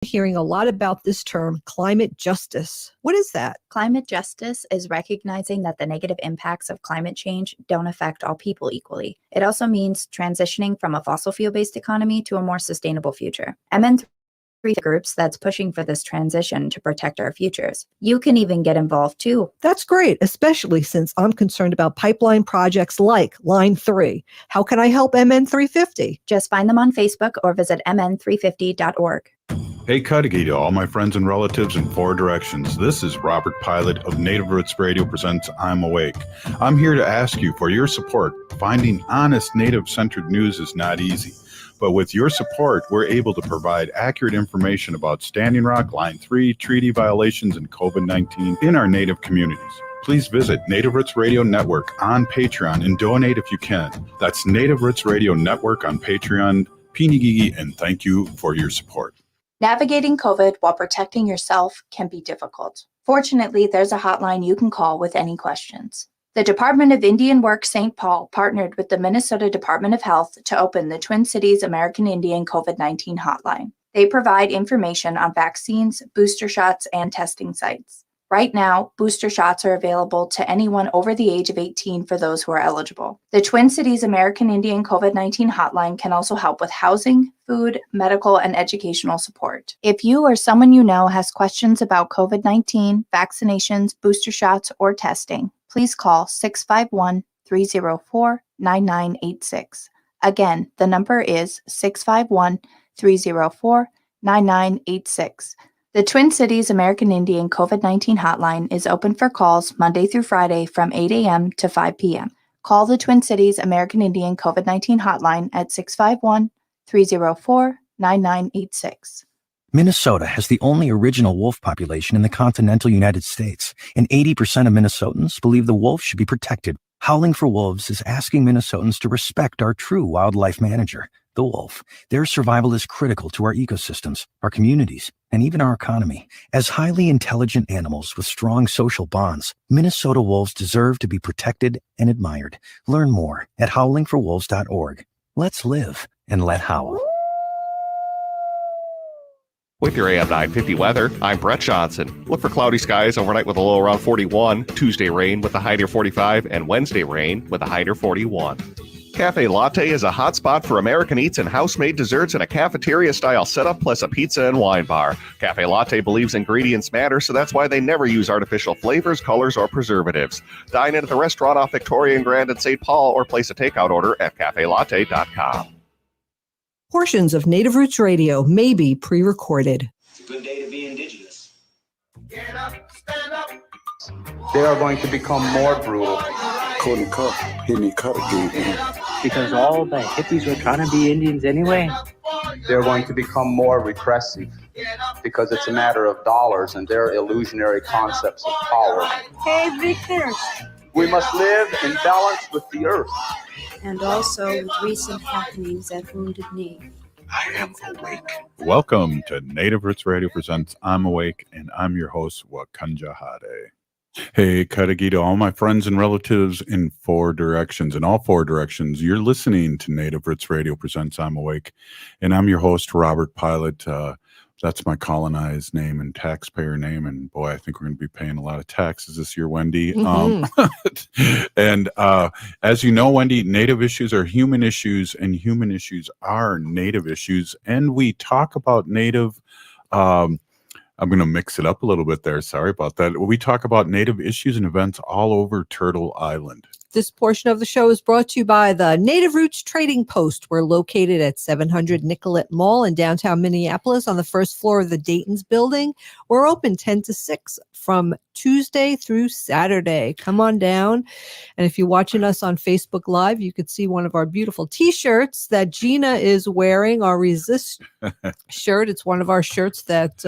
Hearing a lot about this term, climate justice. What is that? Climate justice is recognizing that the negative impacts of climate change don't affect all people equally. It also means transitioning from a fossil fuel-based economy to a more sustainable future. MN3 groups that's pushing for this transition to protect our futures. You can even get involved too. That's great, especially since I'm concerned about pipeline projects like Line 3. How can I help MN350? Just find them on Facebook or visit mn350.org. Hey, Cudahy to all my friends and relatives in four directions. This is Robert Pilot of Native Roots Radio presents I'm Awake. I'm here to ask you for your support. Finding honest Native-centered news is not easy. But with your support, we're able to provide accurate information about Standing Rock, Line 3, treaty violations, and COVID-19 in our Native communities. Please visit Native Roots Radio Network on Patreon and donate if you can. That's Native Roots Radio Network on Patreon. Pinigigi, and thank you for your support. Navigating COVID while protecting yourself can be difficult. Fortunately, there's a hotline you can call with any questions. The Department of Indian Work St. Paul partnered with the Minnesota Department of Health to open the Twin Cities American Indian COVID-19 hotline. They provide information on vaccines, booster shots, and testing sites. Right now, booster shots are available to anyone over the age of 18 for those who are eligible. The Twin Cities American Indian COVID-19 hotline can also help with housing, food, medical, and educational support. If you or someone you know has questions about COVID-19, vaccinations, booster shots, or testing, please call 651-304-9986. Again, the number is 651-304-9986. The Twin Cities American Indian COVID-19 hotline is open for calls Monday through Friday from 8 a.m. to 5 p.m. Call the Twin Cities American Indian COVID-19 hotline at 651-304-9986. Minnesota has the only original wolf population in the continental United States, and 80% of Minnesotans believe the wolf should be protected. Howling for Wolves is asking Minnesotans to respect our true wildlife manager, the wolf. Their survival is critical to our ecosystems, our communities, and even our economy. As highly intelligent animals with strong social bonds, Minnesota wolves deserve to be protected and admired. Learn more at howlingforwolves.org. Let's live and let howl. With your AM 950 weather, I'm Brett Johnson. Look for cloudy skies overnight with a low around 41, Tuesday rain with a high near 45, and Wednesday rain with a high near 41. Cafe Latte is a hot spot for American eats and house-made desserts in a cafeteria-style setup plus a pizza and wine bar. Cafe Latte believes ingredients matter, so that's why they never use artificial flavors, colors, or preservatives. Dine in at the restaurant off Victoria and Grand in St. Paul or place a takeout order at cafelatte.com. Portions of Native Roots Radio may be pre-recorded. It's a good day to be indigenous. Get up, stand up. They are going to become more brutal. Couldn't cut, hit me cut again. Because all the hippies were trying to be Indians anyway. They're going to become more repressive because it's a matter of dollars and their illusionary concepts of power. Hey, Victor. We must live in balance with the earth. And also with recent happenings at Wounded Knee. I am awake. Welcome to Native Roots Radio presents I'm Awake, and I'm your host, Wakanja Hade. Hey, Cudahy to all my friends and relatives in four directions. In all four directions, you're listening to Native Roots Radio presents I'm Awake, and I'm your host, Robert Pilot. That's my colonized name and taxpayer name, and boy, I think we're going to be paying a lot of taxes this year, Wendy. And as you know, Wendy, Native issues are human issues, and human issues are Native issues, and we talk about Native I'm going to mix it up a little bit there. Sorry about that. We talk about Native issues and events all over Turtle Island. This portion of the show is brought to you by the Native Roots Trading Post. We're located at 700 Nicollet Mall in downtown Minneapolis on the first floor of the Dayton's building. We're open 10 to 6 from Tuesday through Saturday. Come on down. And if you're watching us on Facebook Live, you could see one of our beautiful T-shirts that Gina is wearing, our Resist shirt. It's one of our shirts that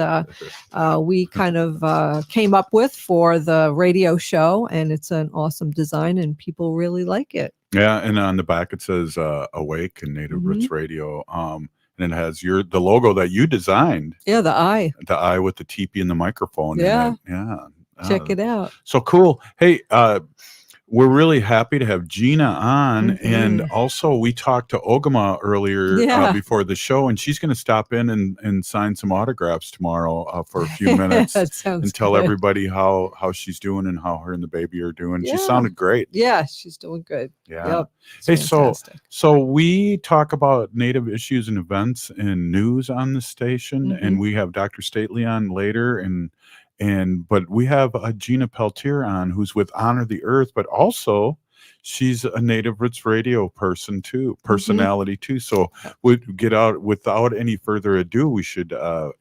we kind of came up with for the radio show, and it's an awesome design, and people really like it. Yeah, and on the back it says Awake and Native Roots Radio. And it has the logo that you designed. Yeah, the eye. The eye with the teepee and the microphone. Yeah. In it. Yeah. Check it out. So cool. Hey, we're really happy to have Gina on. Mm-hmm. And also we talked to Ogama earlier before the show, and she's going to stop in and sign some autographs tomorrow for a few minutes and tell everybody how she's doing and how her and the baby are doing. She sounded great. Yeah, she's doing good. Yeah. Yep. Hey, fantastic. so we talk about Native issues and events and news on the station, and we have Dr. Stately on later, but we have Gina Peltier on, who's with Honor the Earth, but also she's a Native Roots Radio personality too. So we'd get out without any further ado. We should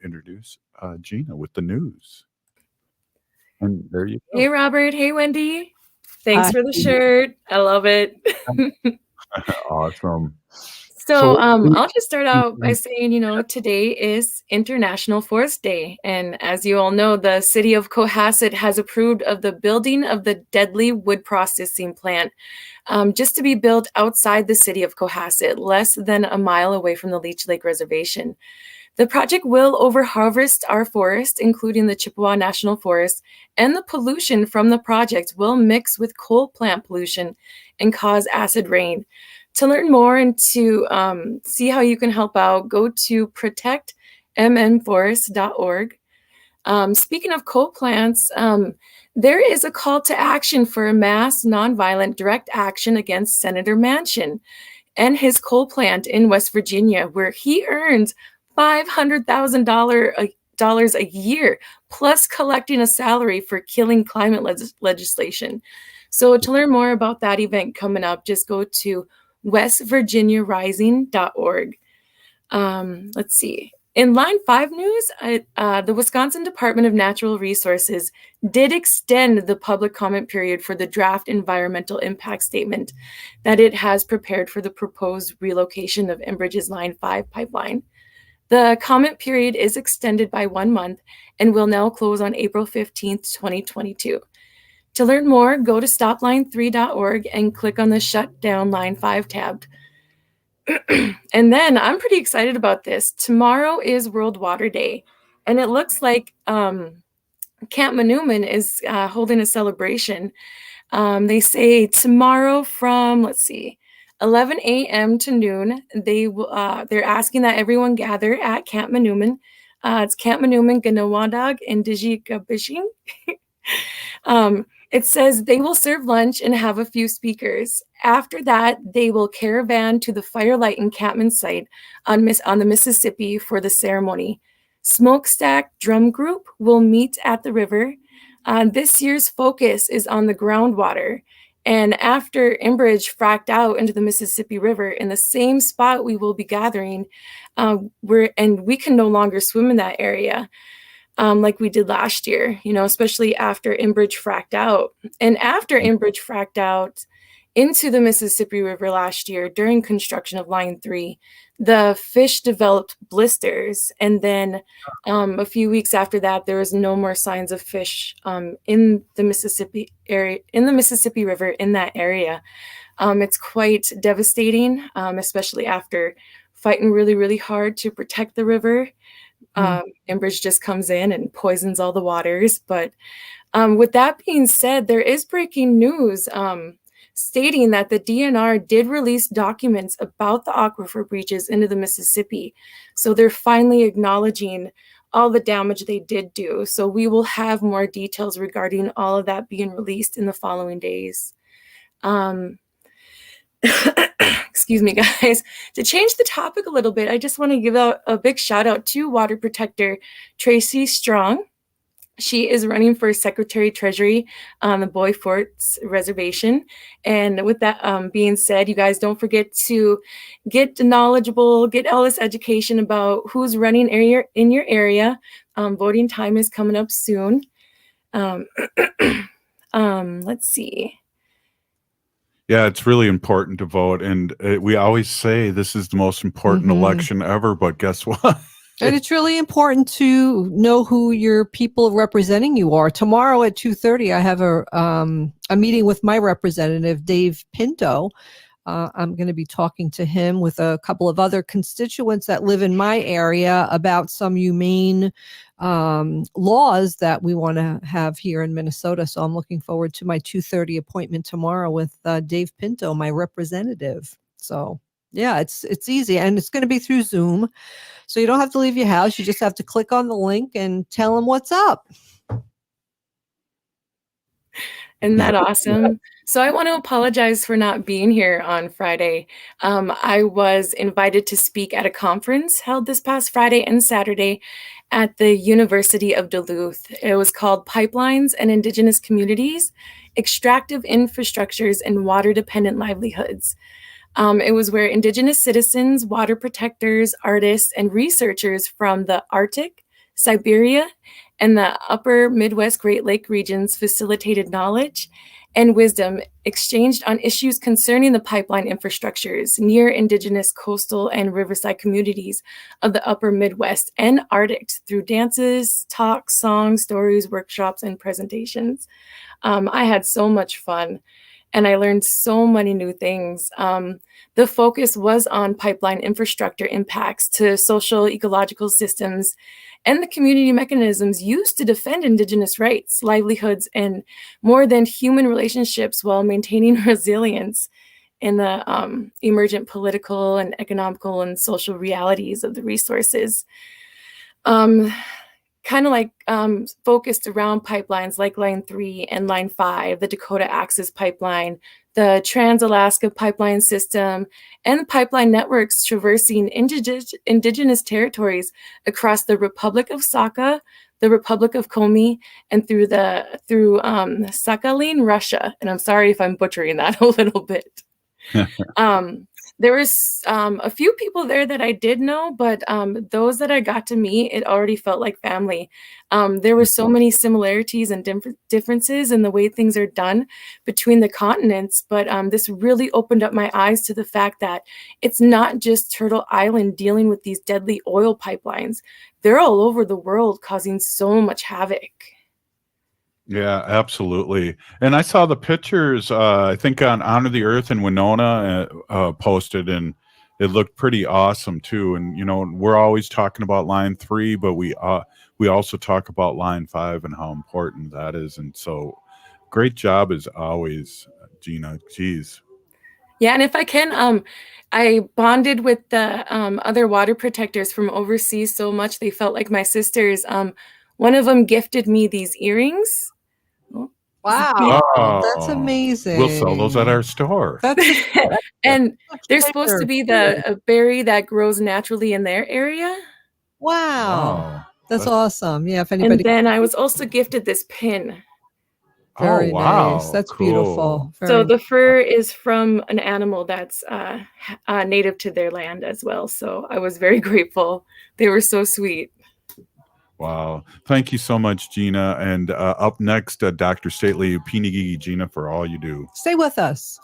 introduce Gina with the news. And there you go. Hey, Robert. Hey, Wendy. Thanks for the shirt. I love it. Awesome. So I'll just start out by saying, today is International Forest Day. And as you all know, the city of Cohasset has approved of the building of the deadly wood processing plant just to be built outside the city of Cohasset, less than a mile away from the Leech Lake Reservation. The project will overharvest our forest, including the Chippewa National Forest, and the pollution from the project will mix with coal plant pollution and cause acid rain. To learn more and to see how you can help out, go to protectmnforest.org. Speaking of coal plants, there is a call to action for a mass nonviolent direct action against Senator Manchin and his coal plant in West Virginia, where he earns $500,000 a year, plus collecting a salary for killing climate legislation. So to learn more about that event coming up, just go to westvirginiarising.org. Let's see. In Line 5 news, the Wisconsin Department of Natural Resources did extend the public comment period for the draft environmental impact statement that it has prepared for the proposed relocation of Enbridge's Line 5 pipeline. The comment period is extended by 1 month and will now close on April 15th, 2022. To learn more, go to stopline3.org and click on the Shutdown Line 5 tab. And then I'm pretty excited about this. Tomorrow is World Water Day, and it looks like Camp Manoomin is holding a celebration. They say tomorrow from, 11 a.m. to noon, they're asking that everyone gather at Camp Manoomin. It's Camp Manoomin Ganawadag and Dijikabishing. It says they will serve lunch and have a few speakers. After that, they will caravan to the Firelight Encampment site on the Mississippi for the ceremony. Smokestack Drum Group will meet at the river. This year's focus is on the groundwater. And after Enbridge fracked out into the Mississippi River, in the same spot we will be gathering, we can no longer swim in that area. Like we did last year, especially after Enbridge fracked out. And after Enbridge fracked out into the Mississippi River last year during construction of Line 3, the fish developed blisters. And then a few weeks after that, there was no more signs of fish in the Mississippi River in that area. It's quite devastating, especially after fighting really, really hard to protect the river. Enbridge just comes in and poisons all the waters. But with that being said, there is breaking news stating that the DNR did release documents about the aquifer breaches into the Mississippi. So they're finally acknowledging all the damage they did do. So we will have more details regarding all of that being released in the following days. Excuse me, guys. To change the topic a little bit, I just want to give out a big shout out to Water Protector Tracy Strong. She is running for Secretary Treasury on the Boy Forts Reservation. And with that being said, you guys don't forget to get knowledgeable, get all this education about who's running in your area. Voting time is coming up soon. Let's see. Yeah, it's really important to vote. And we always say this is the most important election ever, but guess what? And it's really important to know who your people representing you are. Tomorrow at 2:30, I have a meeting with my representative, Dave Pinto. I'm going to be talking to him with a couple of other constituents that live in my area about some humane laws that we want to have here in Minnesota. So I'm looking forward to my 2:30 appointment tomorrow with Dave Pinto, my representative. So yeah, it's easy, and it's going to be through Zoom. So you don't have to leave your house. You just have to click on the link and tell them what's up. Isn't that awesome? So I want to apologize for not being here on Friday. I was invited to speak at a conference held this past Friday and Saturday at the University of Duluth. It was called Pipelines and Indigenous Communities, Extractive Infrastructures and Water-Dependent Livelihoods. It was where Indigenous citizens, water protectors, artists, and researchers from the Arctic, Siberia, and the upper Midwest Great Lake regions facilitated knowledge and wisdom exchanged on issues concerning the pipeline infrastructures near Indigenous coastal and riverside communities of the upper Midwest and Arctic through dances, talks, songs, stories, workshops, and presentations. I had so much fun, and I learned so many new things. The focus was on pipeline infrastructure impacts to social ecological systems and the community mechanisms used to defend Indigenous rights, livelihoods, and more than human relationships while maintaining resilience in the emergent political and economical and social realities of the resources. Kind of like focused around pipelines like Line 3 and Line 5, the Dakota Access Pipeline, the Trans-Alaska Pipeline System, and the pipeline networks traversing indigenous territories across the Republic of Sakha, the Republic of Komi, and through Sakhalin, Russia. And I'm sorry if I'm butchering that a little bit. There was a few people there that I did know, but those that I got to meet, it already felt like family. There were so many similarities and differences in the way things are done between the continents, but this really opened up my eyes to the fact that it's not just Turtle Island dealing with these deadly oil pipelines. They're all over the world causing so much havoc. Yeah, absolutely. And I saw the pictures, I think on Honor the Earth in Winona posted, and it looked pretty awesome too. And, you know, we're always talking about Line 3, but we also talk about Line 5 and how important that is. And so great job as always, Gina. Jeez. Yeah, and if I can, I bonded with the other water protectors from overseas so much they felt like my sisters. One of them gifted me these earrings. Wow, that's amazing. We'll sell those at our store. And they're supposed to be a berry that grows naturally in their area. Wow. That's awesome. Yeah, if anybody. And then I was also gifted this pin. Very nice. That's cool. Beautiful. So the fur is from an animal that's native to their land as well. So I was very grateful. They were so sweet. Wow. Thank you so much, Gina. And up next, Dr. Stately, Pinigigi Gina, for all you do. Stay with us.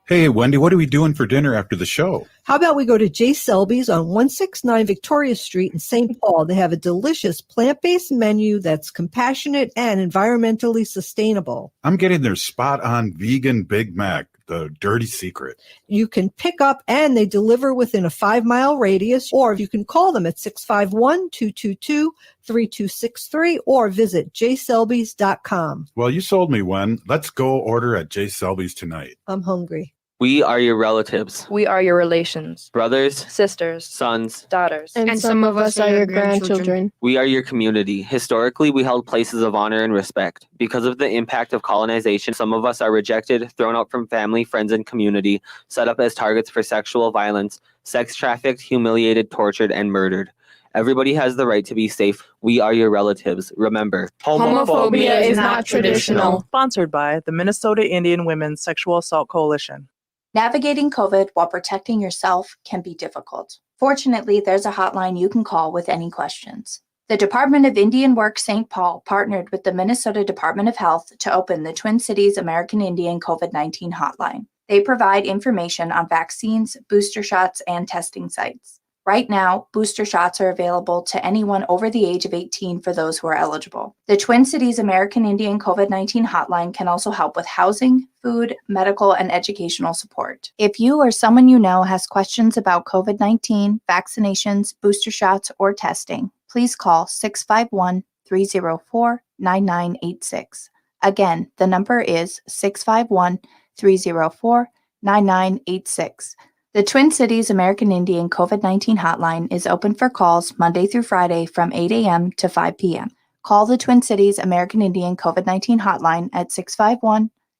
Hey, Wendy, what are we doing for dinner after the show? How about we go to J. Selby's on 169 Victoria Street in St. Paul? They have a delicious plant-based menu that's compassionate and environmentally sustainable. I'm getting their spot-on vegan Big Mac, the dirty secret. You can pick up and they deliver within a 5-mile radius, or you can call them at 651-222-3263 or visit jselbys.com. Well, you sold me, Wen. Let's go order at J. Selby's tonight. I'm hungry. We are your relatives. We are your relations. Brothers, sisters, sons, daughters. And some of us are your grandchildren. We are your community. Historically, we held places of honor and respect. Because of the impact of colonization, some of us are rejected, thrown out from family, friends, and community, set up as targets for sexual violence, sex trafficked, humiliated, tortured, and murdered. Everybody has the right to be safe. We are your relatives. Remember, homophobia is not traditional. Sponsored by the Minnesota Indian Women's Sexual Assault Coalition. Navigating COVID while protecting yourself can be difficult. Fortunately, there's a hotline you can call with any questions. The Department of Indian Work St. Paul partnered with the Minnesota Department of Health to open the Twin Cities American Indian COVID-19 hotline. They provide information on vaccines, booster shots, and testing sites. Right now, booster shots are available to anyone over the age of 18 for those who are eligible. The Twin Cities American Indian COVID-19 hotline can also help with housing, food, medical, and educational support. If you or someone you know has questions about COVID-19, vaccinations, booster shots, or testing, please call 651-304-9986. Again, the number is 651-304-9986. The Twin Cities American Indian COVID-19 hotline is open for calls Monday through Friday from 8 a.m. to 5 p.m. Call the Twin Cities American Indian COVID-19 hotline at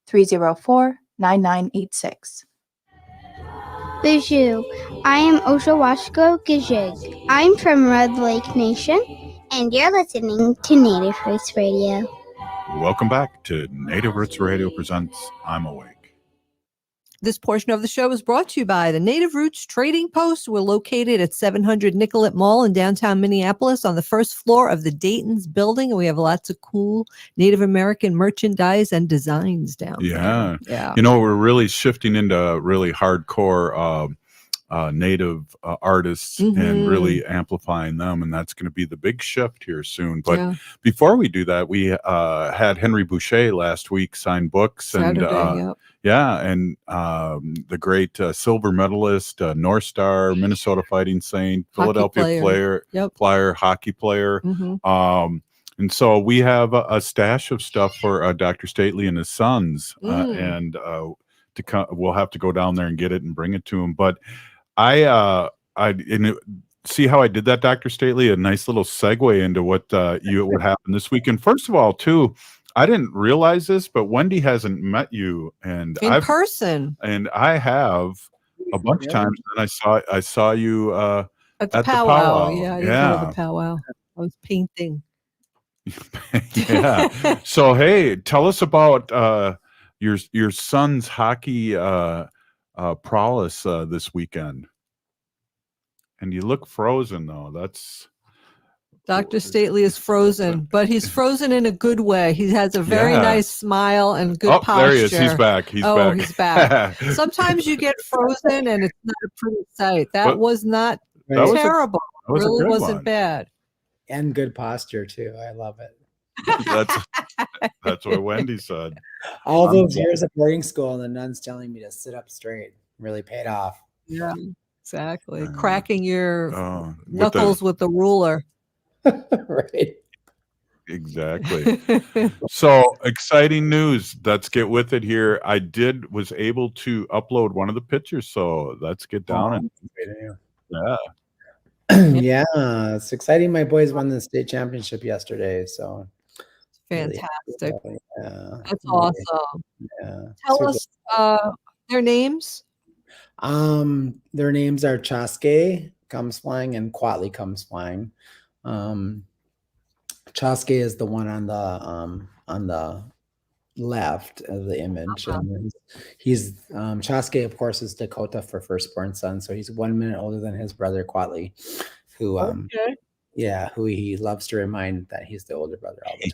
651-304-9986. Bonjour, I am Oshawashko Gijig. I'm from Red Lake Nation, and you're listening to Native Roots Radio. Welcome back to Native Roots Radio presents I'm Awake. This portion of the show is brought to you by the Native Roots Trading Post. We're located at 700 Nicollet Mall in downtown Minneapolis on the first floor of the Dayton's building. And we have lots of cool Native American merchandise and designs down there. Yeah. You know, we're really shifting into really hardcore Native artists and really amplifying them. And that's going to be the big shift here soon. But before we do that, we had Henry Boucher last week sign books. Saturday, and the great silver medalist, North Star, Minnesota Fighting Saint, Philadelphia Flyer, hockey player. And so we have a stash of stuff for Dr. Stately and his sons, and we'll have to go down there and get it and bring it to him. But see how I did that, Dr. Stately? A nice little segue into what would happen this weekend. First of all, too, I didn't realize this, but Wendy hasn't met you in person, and I have a bunch of times. And I saw you at the powwow. Yeah, you go to the powwow. I was painting. So hey, tell us about your son's hockey prowess this weekend. And you look frozen though. That's Dr. Stately is frozen, but he's frozen in a good way. He has a very nice smile and good posture. There he is. He's back. He's back. Sometimes you get frozen and it's not a pretty sight. That was not terrible. It really wasn't bad. And good posture too. I love it. That's what Wendy said. All those years of boarding school and the nuns telling me to sit up straight really paid off. Yeah, exactly. Cracking your knuckles with the ruler. Right. Exactly. So exciting news. Let's get with it here. I was able to upload one of the pictures, so let's get down yeah, it's exciting. My boys won the state championship yesterday, so fantastic. Really, that's awesome. Yeah. Tell us their names. Their names are Chaske Comes Flying and Quatley Comes Flying. Chaske is the one on the left of the image, and he's Chaske, of course, is Dakota for firstborn son, so he's 1 minute older than his brother Quatley, who who he loves to remind that he's the older brother all the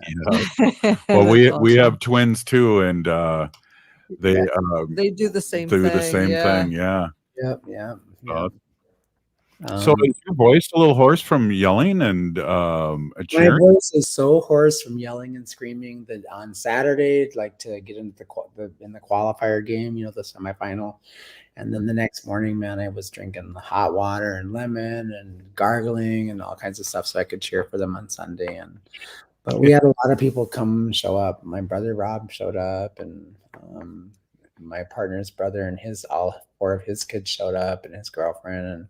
time. Well, we have twins too, and they do the same thing. So is your voice a little hoarse from yelling and cheering? My voice is so hoarse from yelling and screaming that on Saturday, like to get into in the qualifier game, the semifinal, and then the next morning, man, I was drinking hot water and lemon and gargling and all kinds of stuff so I could cheer for them on Sunday. But we had a lot of people show up. My brother Rob showed up, and my partner's brother and all 4 of his kids showed up, and his girlfriend, and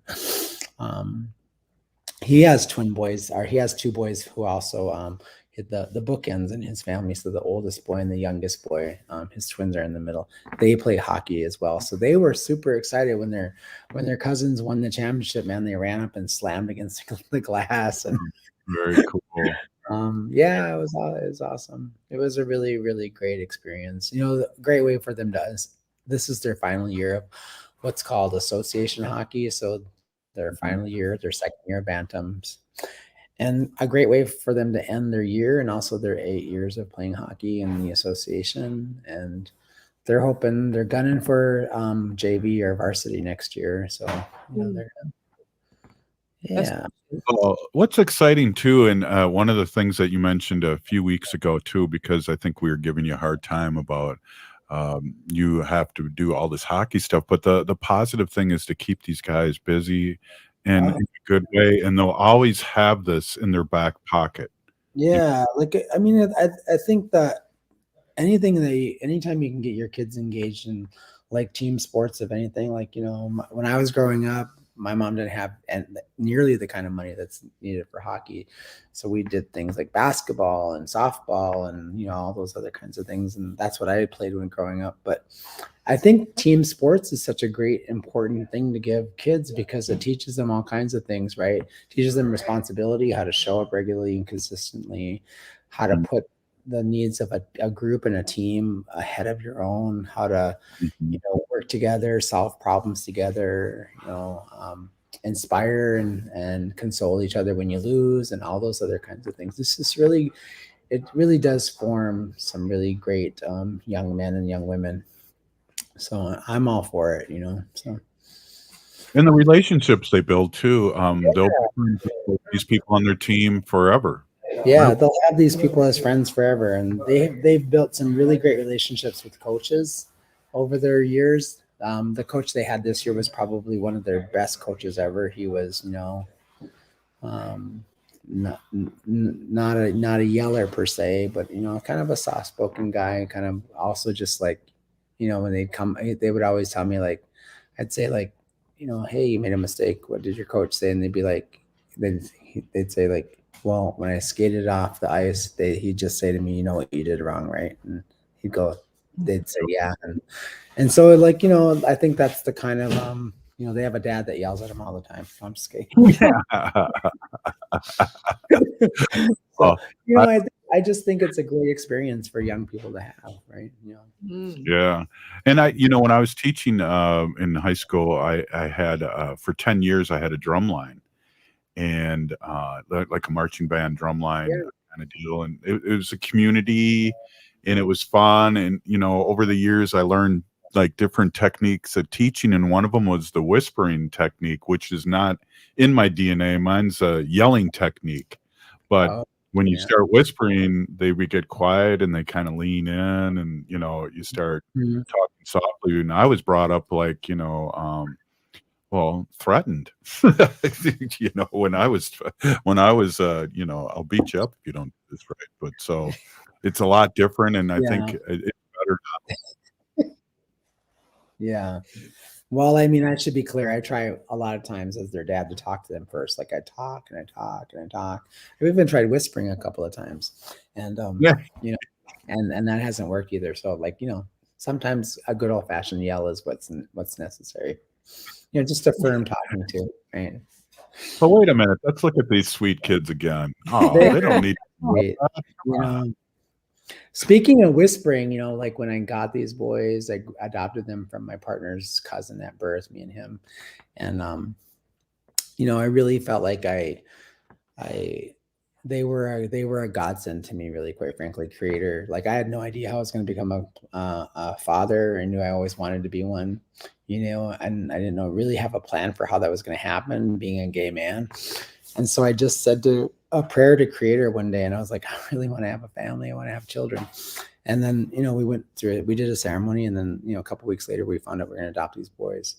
he has twin boys, or he has 2 boys who also hit the bookends in his family. So the oldest boy and the youngest boy, his twins are in the middle. They play hockey as well, so they were super excited when their cousins won the championship. Man, they ran up and slammed against the glass, and very cool. Yeah, it was awesome. It was a really, really great experience. A great way for them this is their final year of what's called association hockey. So their final year, their second year of Bantams, and a great way for them to end their year and also their 8 years of playing hockey in the association. And they're gunning for JV or varsity next year. So Yeah. Well, what's exciting too, and one of the things that you mentioned a few weeks ago too, because I think we were giving you a hard time about you have to do all this hockey stuff, but the positive thing is to keep these guys busy and in a good way, and they'll always have this in their back pocket. Yeah, like I mean, I think that anytime you can get your kids engaged in like team sports, if anything, like when I was growing up, my mom didn't have nearly the kind of money that's needed for hockey, so we did things like basketball and softball and all those other kinds of things, and that's what I played when growing up. But I think team sports is such a great important thing to give kids because it teaches them all kinds of things, right? Teaches them responsibility, how to show up regularly and consistently, how to put the needs of a group and a team ahead of your own, how to work together, solve problems together, inspire and console each other when you lose, and all those other kinds of things. It really does form some really great young men and young women. So I'm all for it, so. And the relationships they build too, they'll put these people on their team forever. Yeah, they'll have these people as friends forever, and they've built some really great relationships with coaches over their years. The coach they had this year was probably one of their best coaches ever. He was, not a yeller per se, but kind of a soft-spoken guy, kind of also just like, when they'd come, they would always tell me, like, I'd say like, hey, you made a mistake. What did your coach say? And they'd be like, they'd say like, well, when I skated off the ice, he'd just say to me, you know what you did wrong, right? And they'd say, yeah. And so like, I think that's the kind of, they have a dad that yells at them all the time. I'm just kidding. So, I just think it's a great experience for young people to have, right? Yeah. And when I was teaching in high school, I had for 10 years, I had a drum line. And like a marching band drum line kind of deal, and it was a community, and it was fun. And over the years, I learned like different techniques of teaching, and one of them was the whispering technique, which is not in my DNA. Mine's a yelling technique, but when you start whispering, they would get quiet and they kind of lean in, and you start talking softly. And I was brought up like threatened, when I was, I'll beat you up if you don't do this right. But so it's a lot different. And I think it's better not. Yeah. Well, I mean, I should be clear. I try a lot of times as their dad to talk to them first. Like I talk and I talk and I talk. I've even tried whispering a couple of times, and and that hasn't worked either. So like, sometimes a good old fashioned yell is what's necessary. Just a firm talking to, right? But wait a minute, let's look at these sweet kids again. Oh, they don't need. Speaking of whispering, like when I got these boys, I adopted them from my partner's cousin at birth, me and him, and I really felt like they were a godsend to me, really, quite frankly. Creator, like I had no idea how I was going to become a father. I knew I always wanted to be one, and I didn't really have a plan for how that was going to happen, being a gay man. And so I just said a prayer to Creator one day, and I was like, I really want to have a family. I want to have children. And then, we went through it. We did a ceremony, and then, a couple weeks later, we found out we we're going to adopt these boys.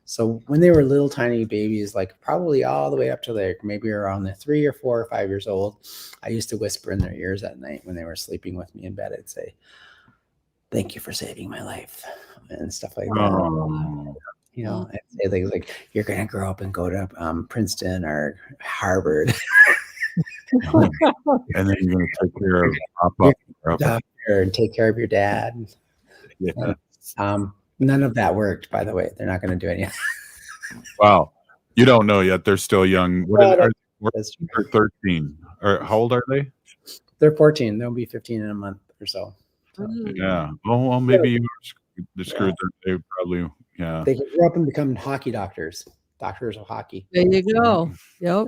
So when they were little tiny babies, like probably all the way up to like maybe around the 3 or 4 or 5 years old, I used to whisper in their ears at night when they were sleeping with me in bed. I'd say, "Thank you for saving my life," and stuff like that. I'd say things like, "You're going to grow up and go to Princeton or Harvard." And then you're going to take care of doctor and take care of your dad. Yeah. And, none of that worked, by the way. They're not going to do anything. Wow. You don't know yet. They're still young. They're 13. Or how old are they? They're 14. They'll be 15 in a month or so. Yeah. Well, maybe you screwed them. They probably, yeah. They can grow up and become hockey doctors of hockey. There you go. Yep.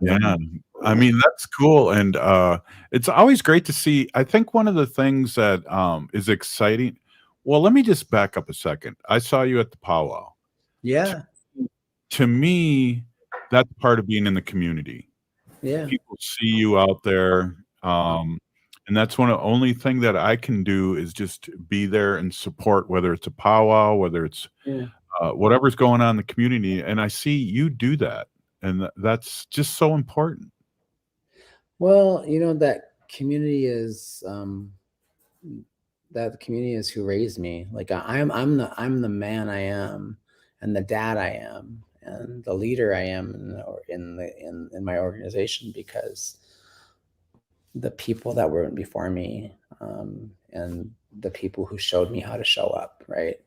Yeah. I mean, that's cool. And it's always great to see. I think one of the things that is exciting. Well, let me just back up a second. I saw you at the powwow. Yeah. To me, that's part of being in the community. Yeah. People see you out there. And that's one of the only thing that I can do is just be there and support, whether it's a powwow, whether it's Yeah. whatever's going on in the community. And I see you do that. And that's just so important. Well, that community is who raised me. Like I'm the man I am, and the dad I am, and the leader I am in my organization, because the people that were before me, and the people who showed me how to show up, right?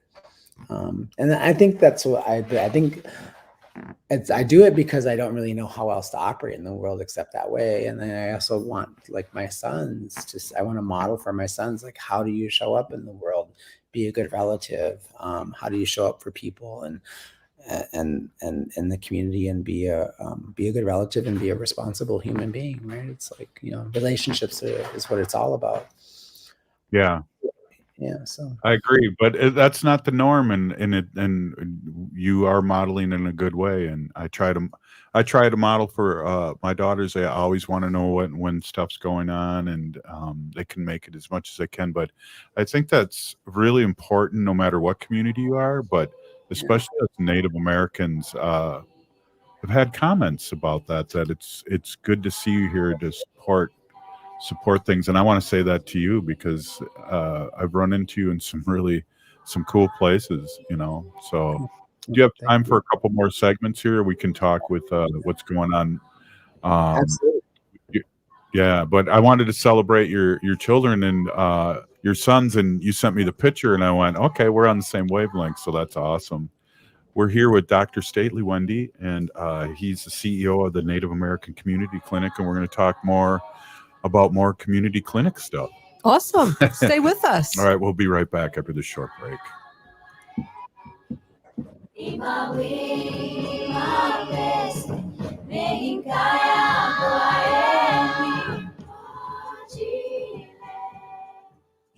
And I think that's what I think. I do it because I don't really know how else to operate in the world except that way. And then I also want, like, my sons, I want to model for my sons, like, how do you show up in the world? Be a good relative. How do you show up for people and in the community, and be a good relative and be a responsible human being, right? It's like, relationships is what it's all about. Yeah. Yeah, so I agree, but that's not the norm, and you are modeling in a good way. And I try to model for my daughters. They always want to know when stuff's going on, and they can make it as much as they can. But I think that's really important, no matter what community you are. But especially as Native Americans, have had comments about that it's good to see you here to support things. And I want to say that to you, because I've run into you in some cool places, so do you have time for a couple more segments here? We can talk with what's going on. Absolutely. Yeah, but I wanted to celebrate your children and your sons, and you sent me the picture and I went, okay, we're on the same wavelength. So that's awesome. We're here with Dr. Stately Wendy, and he's the CEO of the Native American Community Clinic, and we're going to talk about more community clinic stuff. Awesome. Stay with us. All right, we'll be right back after this short break.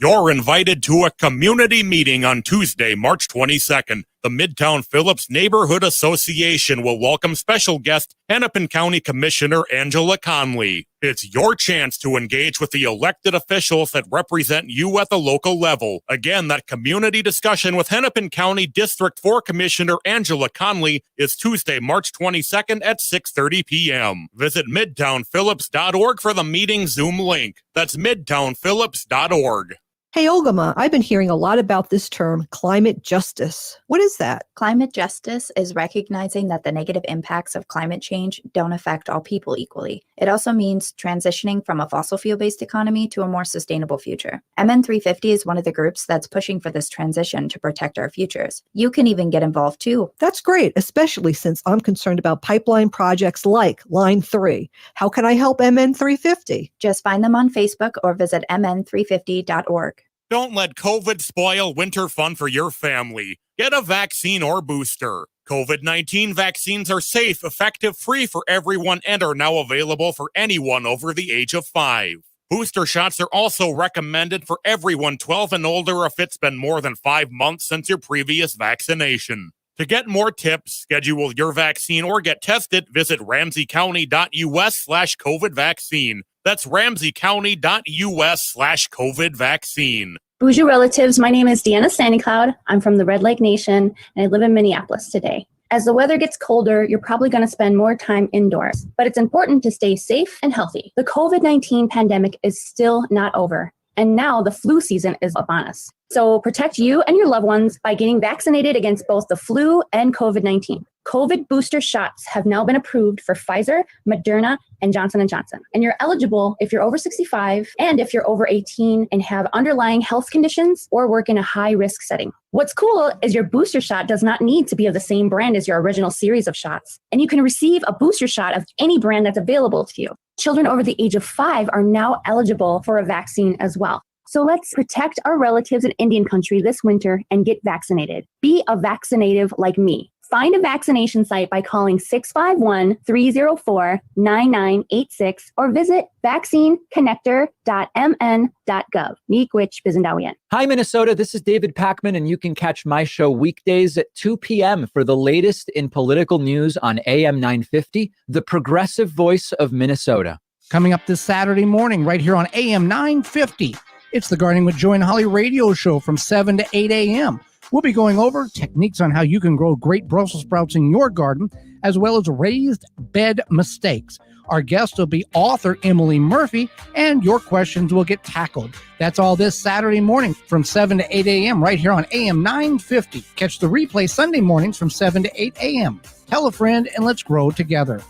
You're invited to a community meeting on Tuesday, March 22nd. The Midtown Phillips Neighborhood Association will welcome special guest Hennepin County Commissioner Angela Conley. It's your chance to engage with the elected officials that represent you at the local level. Again, that community discussion with Hennepin County District 4 Commissioner Angela Conley is Tuesday, March 22nd at 6:30 p.m. Visit midtownphillips.org for the meeting Zoom link. That's midtownphillips.org. Hey, Olgama, I've been hearing a lot about this term, climate justice. What is that? Climate justice is recognizing that the negative impacts of climate change don't affect all people equally. It also means transitioning from a fossil fuel-based economy to a more sustainable future. MN350 is one of the groups that's pushing for this transition to protect our futures. You can even get involved too. That's great, especially since I'm concerned about pipeline projects like Line 3. How can I help MN350? Just find them on Facebook or visit mn350.org. Don't let COVID spoil winter fun for your family. Get a vaccine or booster. COVID-19 vaccines are safe, effective, free for everyone, and are now available for anyone over the age of 5. Booster shots are also recommended for everyone 12 and older if it's been more than 5 months since your previous vaccination. To get more tips, schedule your vaccine, or get tested, visit ramseycounty.us/COVID vaccine. That's ramseycounty.us/COVID vaccine. Bonjour relatives, my name is Deanna Sandycloud. I'm from the Red Lake Nation, and I live in Minneapolis today. As the weather gets colder, you're probably going to spend more time indoors, but it's important to stay safe and healthy. The COVID-19 pandemic is still not over, and now the flu season is upon us. So protect you and your loved ones by getting vaccinated against both the flu and COVID-19. COVID booster shots have now been approved for Pfizer, Moderna, and Johnson & Johnson. And you're eligible if you're over 65 and if you're over 18 and have underlying health conditions or work in a high-risk setting. What's cool is your booster shot does not need to be of the same brand as your original series of shots. And you can receive a booster shot of any brand that's available to you. Children over the age of 5 are now eligible for a vaccine as well. So let's protect our relatives in Indian country this winter and get vaccinated. Be a vaccinative like me. Find a vaccination site by calling 651-304-9986 or visit vaccineconnector.mn.gov. Miigwech Bizendawian. Hi, Minnesota. This is David Packman, and you can catch my show weekdays at 2 p.m. for the latest in political news on AM 950, the progressive voice of Minnesota. Coming up this Saturday morning right here on AM 950, it's the Gardening with Joy and Holly radio show from 7 to 8 a.m. We'll be going over techniques on how you can grow great Brussels sprouts in your garden, as well as raised bed mistakes. Our guest will be author Emily Murphy, and your questions will get tackled. That's all this Saturday morning from 7 to 8 a.m. right here on AM 950. Catch the replay Sunday mornings from 7 to 8 a.m. Tell a friend and let's grow together.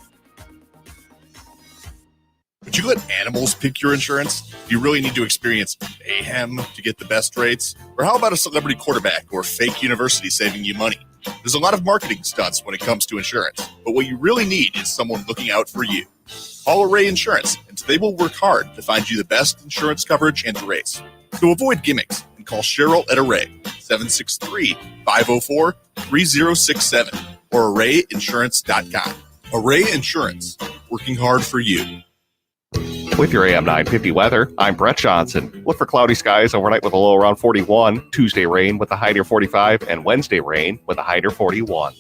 Would you let animals pick your insurance? Do you really need to experience mayhem to get the best rates? Or how about a celebrity quarterback or fake university saving you money? There's a lot of marketing stunts when it comes to insurance, but what you really need is someone looking out for you. Call Array Insurance, and they will work hard to find you the best insurance coverage and rates. So avoid gimmicks and call Cheryl at Array, 763-504-3067 or arrayinsurance.com. Array Insurance, working hard for you. With your AM 950 weather, I'm Brett Johnson. Look for cloudy skies overnight with a low around 41, Tuesday rain with a high near 45, and Wednesday rain with a high near 41.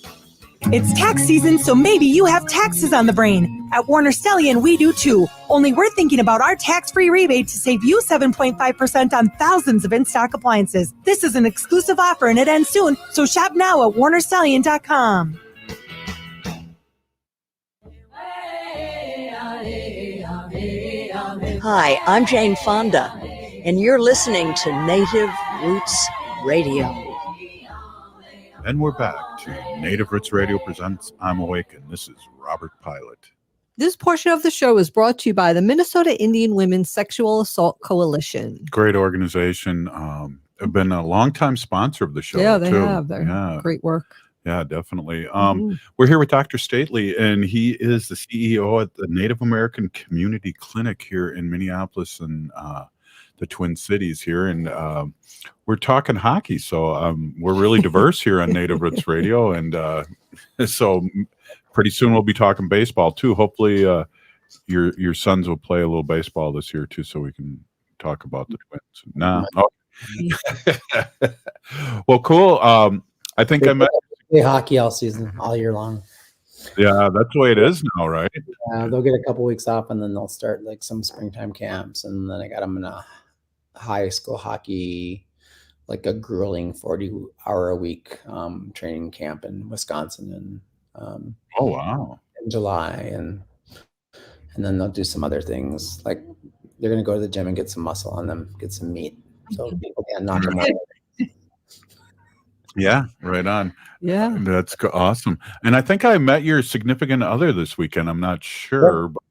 It's tax season, so maybe you have taxes on the brain. At Warner Stellian, we do too. Only we're thinking about our tax-free rebate to save you 7.5% on thousands of in-stock appliances. This is an exclusive offer and it ends soon, so shop now at warnerstellian.com. Hi, I'm Jane Fonda, and you're listening to Native Roots Radio. And we're back to Native Roots Radio presents I'm Awake, and this is Robert Pilot. This portion of the show is brought to you by the Minnesota Indian Women's Sexual Assault Coalition. Great organization. Have been a longtime sponsor of the show. Yeah, they too. have. They're great work. Yeah, definitely. We're here with Dr. Stately, and he is the CEO at the Native American Community Clinic here in Minneapolis and the Twin Cities here. And we're talking hockey, so we're really diverse here on Native Roots Radio. And so pretty soon we'll be talking baseball, too. Hopefully your sons will play a little baseball this year, too, so we can talk about the Twins. Nah. Okay. Well, cool. I think I met... Play hockey all season, all year long. Yeah, that's the way it is now, right? They'll get a couple weeks off, and then they'll start like some springtime camps, and then I got them in a high school hockey, like a grueling 40-hour-a-week training camp in Wisconsin, and oh wow, in July, and then they'll do some other things, like they're gonna go to the gym and get some muscle on them, get some meat, so people can't knock them out. Yeah, right on. Yeah, that's awesome. And I think I met your significant other this weekend. I'm not sure, but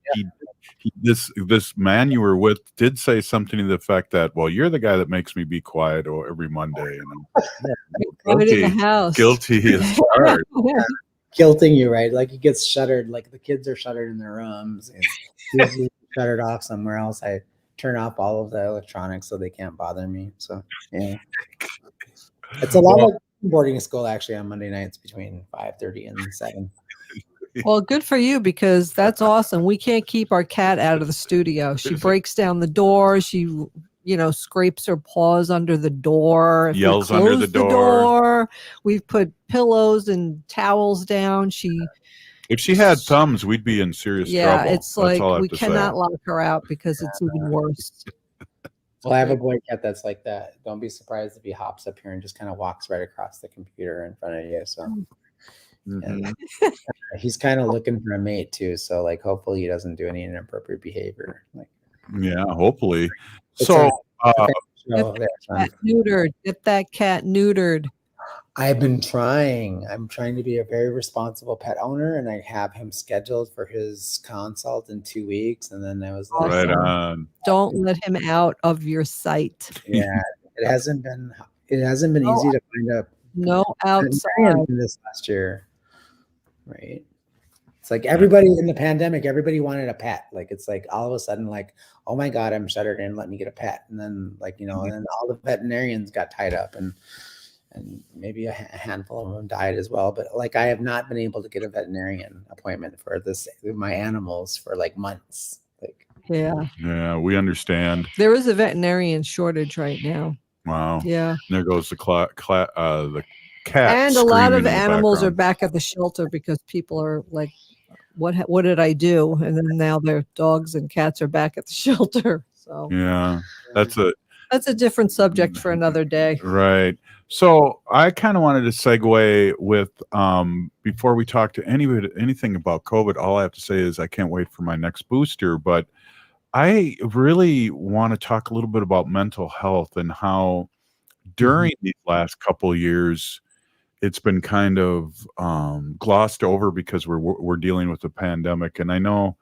this man you were with did say something to the effect that, well, you're the guy that makes me be quiet every Monday. And I'm guilty. In the house. Guilty is hard. Guilting you, right? Like he gets shuttered, like the kids are shuttered in their rooms, and he's shuttered off somewhere else. I turn off all of the electronics so they can't bother me. So yeah, it's a lot of boarding school actually on Monday nights between 5:30 and 7. Well, good for you, because that's awesome. We can't keep our cat out of the studio. She breaks down the door. She, scrapes her paws under the door. Yells under the door. We've put pillows and towels down. If she had thumbs, we'd be in serious trouble. Yeah, it's like we cannot lock her out because it's even worse. Well, I have a boy cat that's like that. Don't be surprised if he hops up here and just kind of walks right across the computer in front of you. So and he's kind of looking for a mate too. So like, hopefully he doesn't do any inappropriate behavior. Like, yeah, hopefully. So get that cat neutered. I've been trying. I'm trying to be a very responsible pet owner, and I have him scheduled for his consult in 2 weeks. And then I was like, right on. Don't let him out of your sight. Yeah, it hasn't been easy to find a outside this last year. Right. It's like everybody in the pandemic, everybody wanted a pet. Like it's like all of a sudden, like, oh my God, I'm shuttered in. Let me get a pet. And then and then all the veterinarians got tied up, and maybe a handful of them died as well. But like, I have not been able to get a veterinarian appointment for my animals for like months. Like, Yeah, we understand. There is a veterinarian shortage right now. Wow. Yeah. And there goes the cat. And a lot of screaming in the animals are background. back at the shelter because people are like, what did I do? And then now their dogs and cats are back at the shelter. So Yeah, that's a different subject for another day. right. So I kind of wanted to segue with before we talk to anything about COVID. All I have to say is I can't wait for my next booster. But I really want to talk a little bit about mental health and how during these last couple of years it's been kind of glossed over because we're dealing with the pandemic. And I know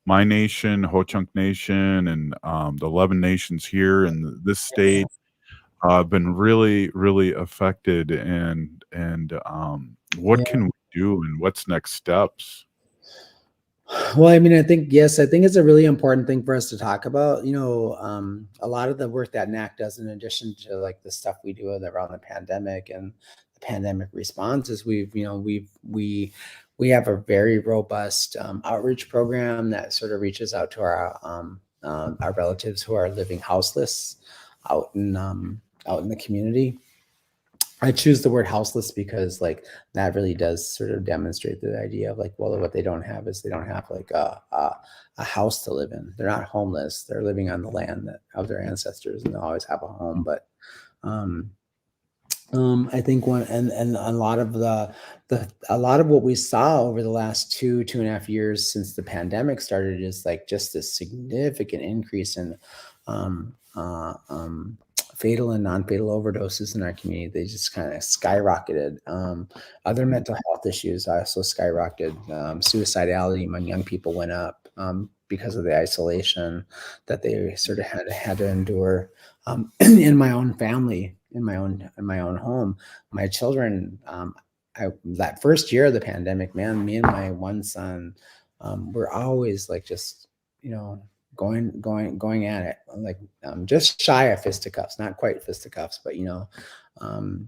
my nation, Ho Chunk Nation, and the 11 nations here in this state have been really, really affected. And what can we do, and what's next steps? Well, I mean, I think it's a really important thing for us to talk about. A lot of the work that NAC does, in addition to like the stuff we do around the pandemic and the pandemic responses, we have a very robust outreach program that sort of reaches out to our relatives who are living houseless out in the community. I choose the word houseless because like that really does sort of demonstrate the idea of like, well, what they don't have is they don't have like a house to live in. They're not homeless. They're living on the land of their ancestors, and they'll always have a home. But I think and a lot of a lot of what we saw over the last 2.5 years since the pandemic started is like just this significant increase in fatal and non-fatal overdoses in our community. They just kind of skyrocketed. Other mental health issues also skyrocketed. Suicidality among young people went up because of the isolation that they sort of had to endure. In my own family, in my own home, my children, that first year of the pandemic, man, me and my one son were always like just, going at it, like just shy of fisticuffs, not quite fisticuffs, but and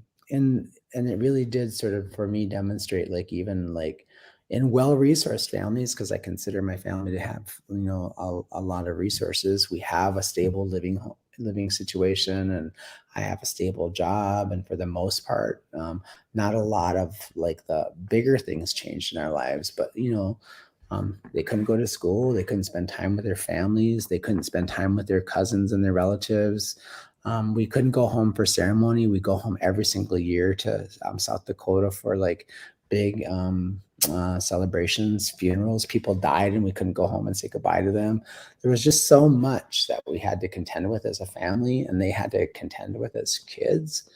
it really did sort of for me demonstrate like even like in well-resourced families, because I consider my family to have a lot of resources. We have a stable living situation, and I have a stable job, and for the most part, not a lot of like the bigger things changed in our lives, but they couldn't go to school. They couldn't spend time with their families. They couldn't spend time with their cousins and their relatives. We couldn't go home for ceremony. We go home every single year to South Dakota for like big celebrations, funerals. People died and we couldn't go home and say goodbye to them. There was just so much that we had to contend with as a family, and they had to contend with as kids.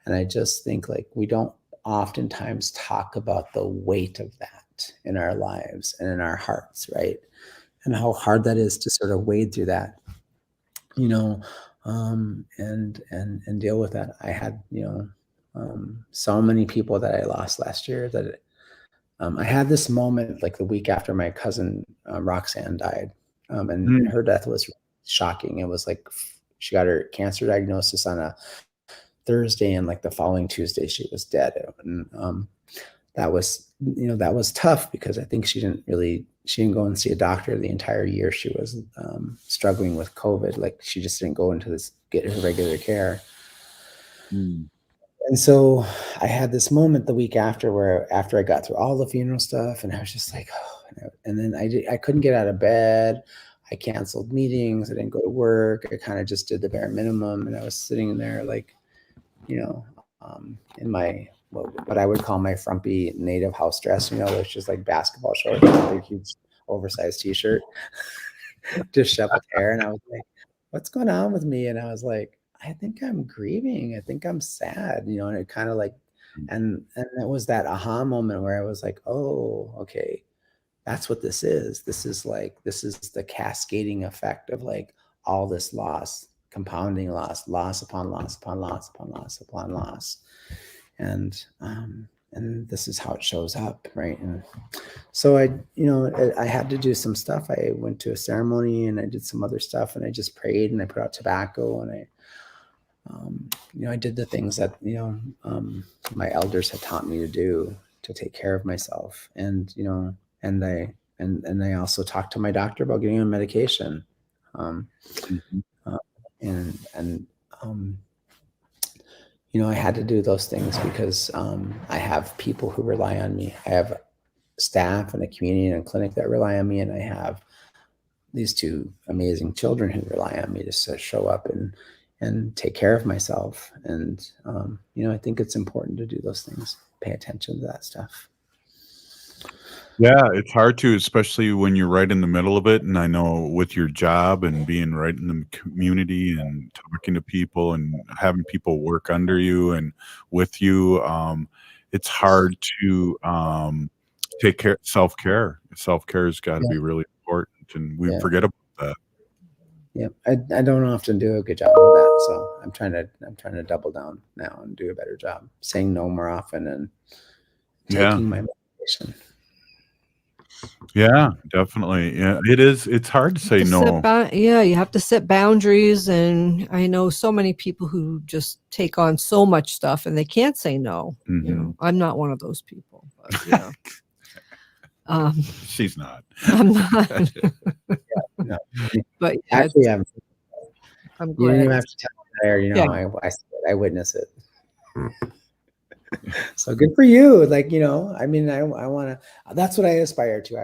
And I just think like we don't oftentimes talk about the weight of that in our lives and in our hearts, right? And how hard that is to sort of wade through that, and deal with that. I had, so many people that I lost last year that I had this moment like the week after my cousin Roxanne died, and her death was shocking. It was like she got her cancer diagnosis on a Thursday, and like the following Tuesday she was dead. And that was tough because I think she didn't go and see a doctor the entire year. She was struggling with COVID. Like she just didn't go into get her regular care. And so I had this moment the week after I got through all the funeral stuff, and I was just like, oh, and then I couldn't get out of bed. I canceled meetings. I didn't go to work. I kind of just did the bare minimum. And I was sitting there like, in my, what I would call my frumpy native house dress, which is like basketball shorts, a big, huge oversized t-shirt, disheveled hair. And I was like, what's going on with me? And I was like, I think I'm grieving. I think I'm sad, and it kind of like, and it was that aha moment where I was like, oh, okay, that's what this is. This is the cascading effect of like all this loss, compounding loss upon loss upon loss upon loss upon loss. And this is how it shows up, right? And so I had to do some stuff. I went to a ceremony and I did some other stuff, and I just prayed and I put out tobacco, and I did the things that, my elders had taught me to do to take care of myself. And, and I also talked to my doctor about getting on medication. I had to do those things because I have people who rely on me. I have staff and a community and a clinic that rely on me, and I have these two amazing children who rely on me to show up and take care of myself. And I think it's important to do those things, pay attention to that stuff. Yeah, it's hard to, especially when you're right in the middle of it. And I know with your job and being right in the community and talking to people and having people work under you and with you, it's hard to take care. Self-care has got to be really important, and we forget about that. Yeah, I don't often do a good job of that, so I'm trying to double down now and do a better job, saying no more often and taking my medication. Yeah, definitely. Yeah, it is. It's hard to say no. You have to set boundaries, and I know so many people who just take on so much stuff and they can't say no. I'm not one of those people. But, she's not. I'm not. No. But actually, I'm you glad. don't even have to tell me there. I witness it. So good for you. I want to, that's what I aspire to.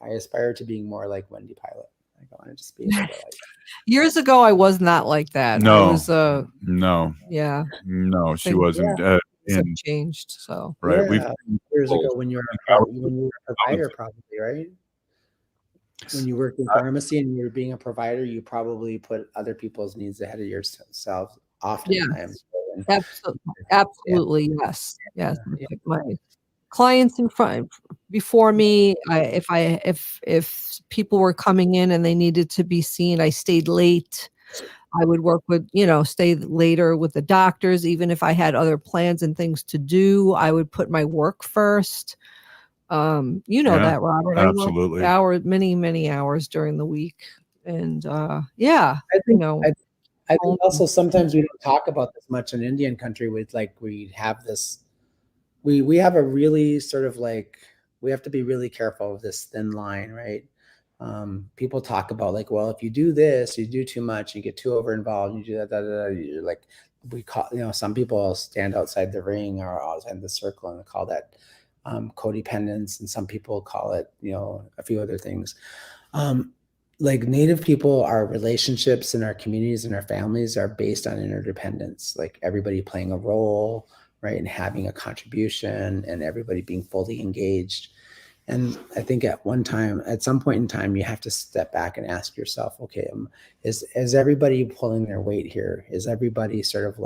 I aspire to being more like Wendy Pilot. I want to just be able to Years ago, I was not like that. No, I was, no. Yeah. No, she Things- wasn't. Things have And changed. So right, Yeah, years ago when you were a provider, probably, right? When you worked in pharmacy and you were being a provider, you probably put other people's needs ahead of yourself oftentimes. Absolutely, yes. My clients in front before me, if people were coming in and they needed to be seen, I stayed late. I would work with, stay later with the doctors. Even if I had other plans and things to do, I would put my work first. That, Robert. Absolutely. I worked many hours during the week. And I think also sometimes we don't talk about this much in Indian country. We have this, we have a really sort of we have to be really careful of this thin line, right? People talk about if you do this, you do too much, you get too over involved, you do that, you're we call, some people stand outside the ring or outside the circle and call that codependence, and some people call it, a few other things. Native people, our relationships and our communities and our families are based on interdependence, everybody playing a role, right, and having a contribution, and everybody being fully engaged. And I think at some point in time, you have to step back and ask yourself, okay, is everybody pulling their weight here? Is everybody sort of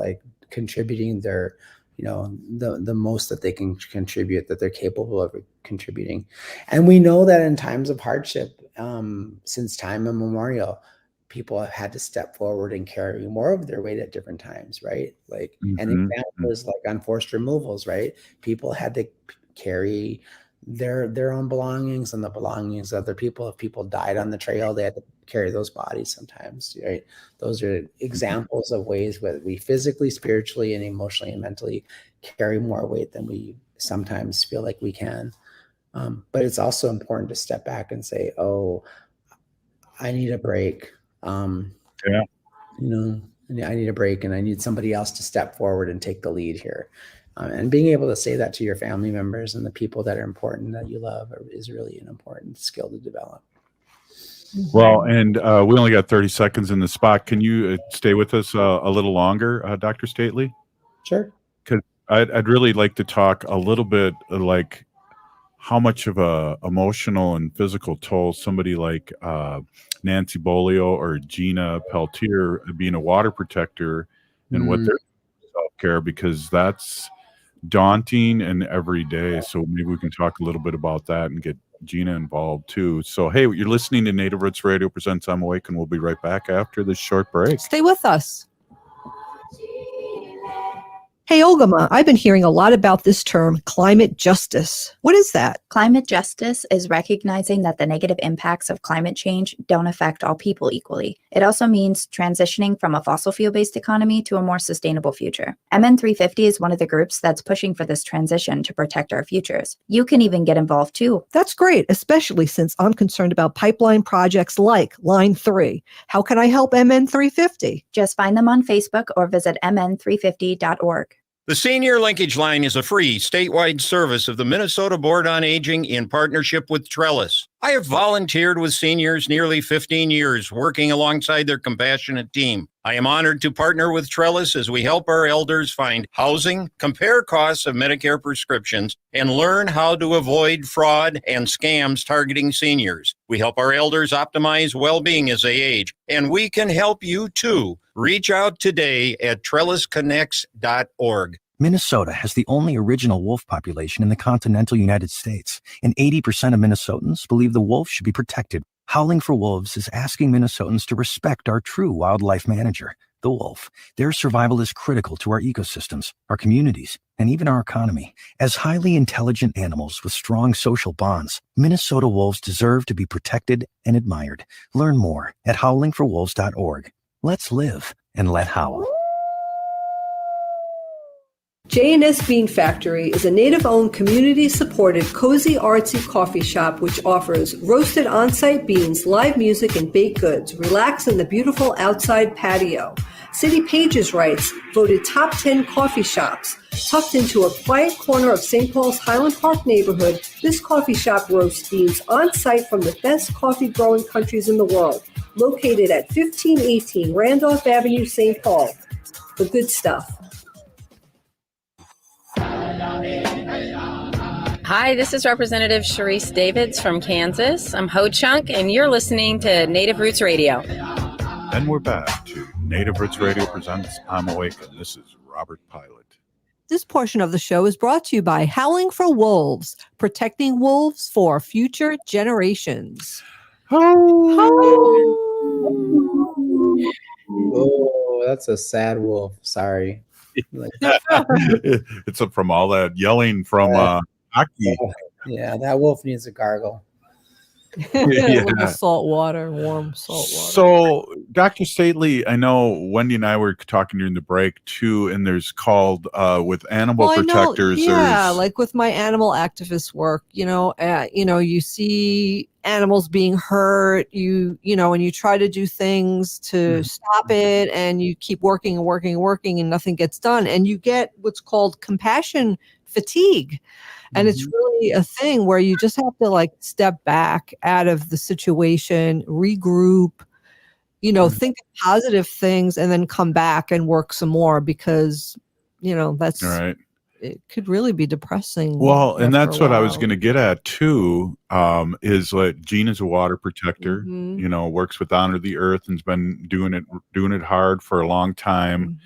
contributing their, the most that they can contribute, that they're capable of contributing? And we know that in times of hardship, since time immemorial, people have had to step forward and carry more of their weight at different times, right? An example is unforced removals, right? People had to carry their own belongings and the belongings of other people. If people died on the trail, they had to carry those bodies sometimes, right? Those are examples of ways where we physically, spiritually, and emotionally and mentally carry more weight than we sometimes feel like we can. But it's also important to step back and say, oh, I need a break. I need a break, and I need somebody else to step forward and take the lead here. And being able to say that to your family members and the people that are important, that you love, is really an important skill to develop. Well, and we only got 30 seconds in the spot. Can you stay with us a little longer, Dr. Stately? Sure. Because I'd really like to talk a little bit how much of a emotional and physical toll somebody like Nancy Bolio or Gina Peltier, being a water protector, and what their self-care, because that's daunting and every day. So maybe we can talk a little bit about that and get Gina involved too. So hey, you're listening to Native Roots Radio presents I'm Awake, and we'll be right back after this short break. Stay with us. Hey, Ogama, I've been hearing a lot about this term, climate justice. What is that? Climate justice is recognizing that the negative impacts of climate change don't affect all people equally. It also means transitioning from a fossil fuel-based economy to a more sustainable future. MN350 is one of the groups that's pushing for this transition to protect our futures. You can even get involved too. That's great, especially since I'm concerned about pipeline projects like Line 3. How can I help MN350? Just find them on Facebook or visit mn350.org. The Senior Linkage Line is a free statewide service of the Minnesota Board on Aging in partnership with Trellis. I have volunteered with seniors nearly 15 years, working alongside their compassionate team. I am honored to partner with Trellis as we help our elders find housing, compare costs of Medicare prescriptions, and learn how to avoid fraud and scams targeting seniors. We help our elders optimize well-being as they age, and we can help you too. Reach out today at trellisconnects.org. Minnesota has the only original wolf population in the continental United States, and 80% of Minnesotans believe the wolf should be protected. Howling for Wolves is asking Minnesotans to respect our true wildlife manager, the wolf. Their survival is critical to our ecosystems, our communities, and even our economy. As highly intelligent animals with strong social bonds, Minnesota wolves deserve to be protected and admired. Learn more at howlingforwolves.org. Let's live and let howl. J&S Bean Factory is a native-owned, community-supported, cozy, artsy coffee shop which offers roasted on-site beans, live music, and baked goods. Relax in the beautiful outside patio. City Pages writes, voted top 10 coffee shops. Tucked into a quiet corner of St. Paul's Highland Park neighborhood, this coffee shop roasts beans on-site from the best coffee-growing countries in the world. Located at 1518 Randolph Avenue, St. Paul. The good stuff. Hi, this is Representative Sharice Davids from Kansas. I'm Ho Chunk, and you're listening to Native Roots Radio. And we're back to Native Roots Radio presents I'm Awake, and this is Robert Pilot. This portion of the show is brought to you by Howling for Wolves, protecting wolves for future generations. Oh, that's a sad wolf. Sorry. It's from all that yelling from hockey. Yeah, that wolf needs a gargle. Yeah. With the salt water, warm salt water. So, Dr. Stately, I know Wendy and I were talking during the break too, and there's called with animal protectors. Yeah, like with my animal activist work, you see animals being hurt, and you try to do things to stop it, and you keep working and working and working, and nothing gets done, and you get what's called compassion fatigue. And it's really a thing where you just have to step back out of the situation, regroup, think of positive things, and then come back and work some more because, that's right. It could really be depressing. Well, and that's what I was going to get at too, is like Gina's a water protector, works with Honor the Earth and's been doing it hard for a long time.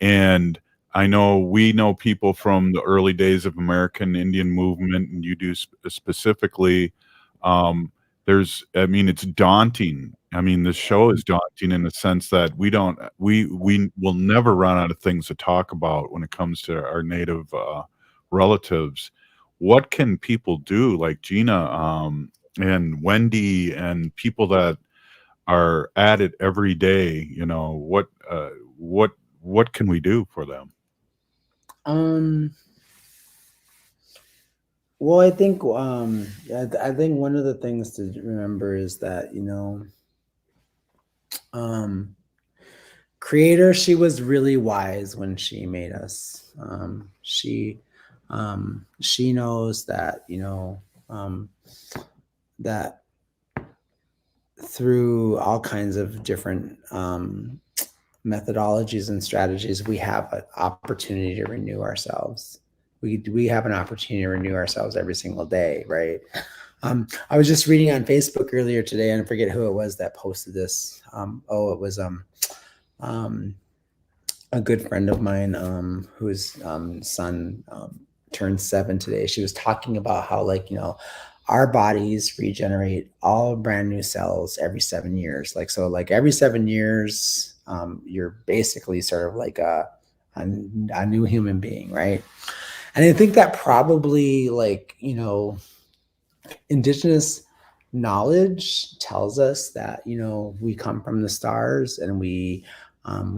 And I know we know people from the early days of American Indian movement, and you do specifically. It's daunting. The show is daunting in the sense that we will never run out of things to talk about when it comes to our Native relatives. What can people do, like Gina and Wendy and people that are at it every day? What can we do for them? Well, I think one of the things to remember is that Creator, she was really wise when she made us. She knows that that through all kinds of different methodologies and strategies, we have an opportunity to renew ourselves. We have an opportunity to renew ourselves every single day, right? I was just reading on Facebook earlier today, and I forget who it was that posted this. It was a good friend of mine whose son turned 7 today. She was talking about how our bodies regenerate all brand new cells every 7 years. Every 7 years, you're basically sort of like a a new human being, right? And I think that probably, like, indigenous knowledge tells us that, we come from the stars, and we come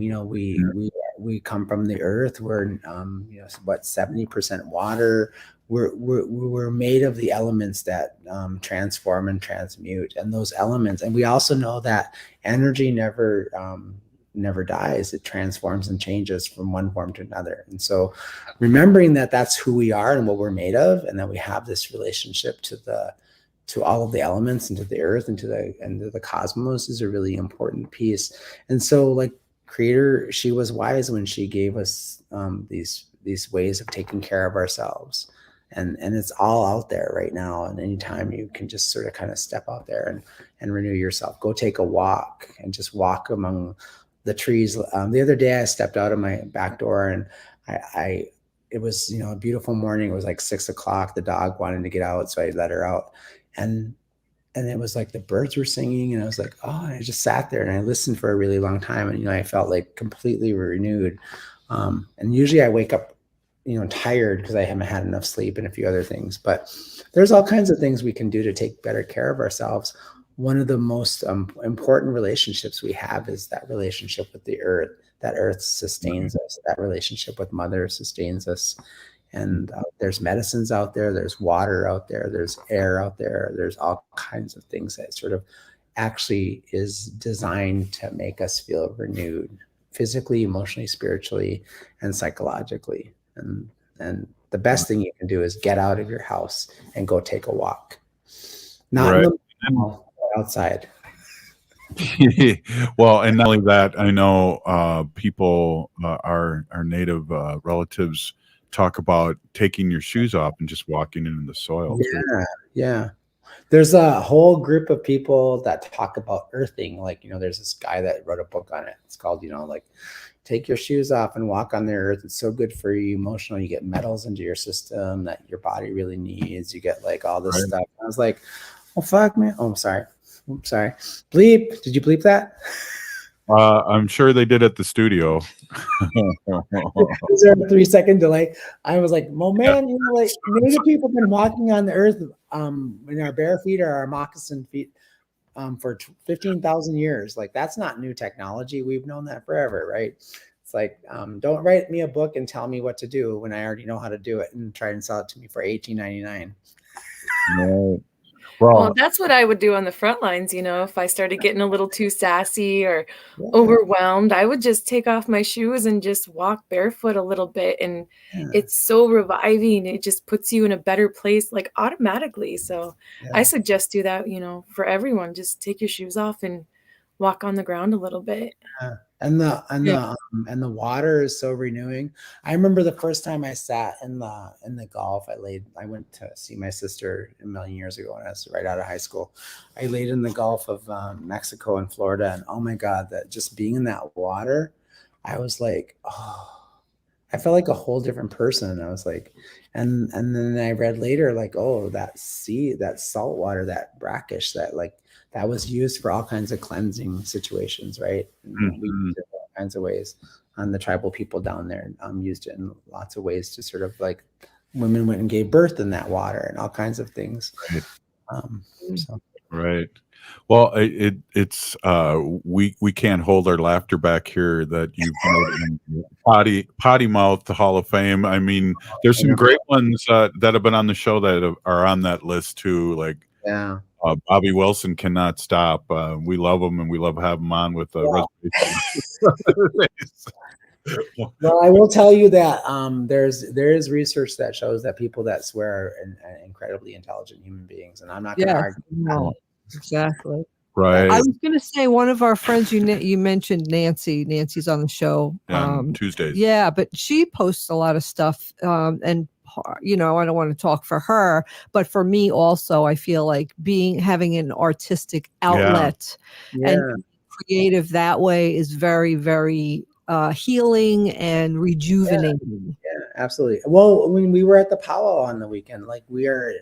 from the earth. We're 70% water. We're made of the elements that transform and transmute, and those elements. And we also know that energy never dies. It transforms and changes from one form to another. And so remembering that that's who we are and what we're made of, and that we have this relationship to all of the elements, and to the earth, and to the cosmos, is a really important piece. And so, like, Creator, she was wise when she gave us these ways of taking care of ourselves. And it's all out there right now. And anytime you can just sort of kind of step out there and renew yourself, go take a walk and just walk among the trees. The other day I stepped out of my back door, and it was, a beautiful morning. It was like 6 o'clock. The dog wanted to get out, so I let her out. And it was like the birds were singing, and I was like, oh, I just sat there and I listened for a really long time. And, I felt like completely renewed. And usually I wake up, tired because I haven't had enough sleep and a few other things. But there's all kinds of things we can do to take better care of ourselves. One of the most important relationships we have is that relationship with the earth. That earth sustains us. That relationship with Mother sustains us. And there's medicines out there. There's water out there. There's air out there. There's all kinds of things that sort of actually is designed to make us feel renewed, physically, emotionally, spiritually, and psychologically. And the best thing you can do is get out of your house and go take a walk. Not in the mall, outside. Well, and not only that, I know people, our native relatives, talk about taking your shoes off and just walking into the soil. Yeah. There's a whole group of people that talk about earthing. Like, there's this guy that wrote a book on it. It's called, like, take your shoes off and walk on the earth. It's so good for you emotionally. You get metals into your system that your body really needs. You get like all this stuff. I was like, oh, fuck, man. Oh, I'm sorry. Bleep. Did you bleep that? I'm sure they did at the studio. Is there a 3-second delay? I was like, well, man, like, Native people have been walking on the earth in our bare feet or our moccasin feet for 15,000 years. Like, that's not new technology. We've known that forever, right? It's like, don't write me a book and tell me what to do when I already know how to do it, and try and sell it to me for $18.99. Right. Well, that's what I would do on the front lines. If I started getting a little too sassy or overwhelmed, I would just take off my shoes and just walk barefoot a little bit. And it's so reviving. It just puts you in a better place, like, automatically. So I suggest do that, for everyone. Just take your shoes off and walk on the ground a little bit. And the water is so renewing. I remember the first time I sat in the Gulf. I went to see my sister a million years ago when I was right out of high school. I laid in the Gulf of Mexico and Florida, and oh my God, that just being in that water, I was like, oh, I felt like a whole different person. I was like, and then I read later, like, oh, that salt water, that brackish, that was used for all kinds of cleansing situations, right? Mm-hmm. We used it in all kinds of ways. The tribal people down there used it in lots of ways to sort of, like, women went and gave birth in that water and all kinds of things. Right. Right. Well, it's we can't hold our laughter back here that you've potty mouth Hall of Fame. I mean, there's some great ones that have been on the show that are on that list too. Like, Bobby Wilson, Cannot Stop. We love him, and we love having him on with the Well, I will tell you that there is research that shows that people that swear are incredibly intelligent human beings, and I'm not going to argue. No, exactly. Right. I was going to say, one of our friends, you mentioned Nancy. Nancy's on the show on Tuesdays. Yeah, but she posts a lot of stuff, and I don't want to talk for her, but for me also, I feel like having an artistic outlet and creative that way is very, very healing and rejuvenating. Yeah, absolutely. Well, when we were at the powwow on the weekend, like, we are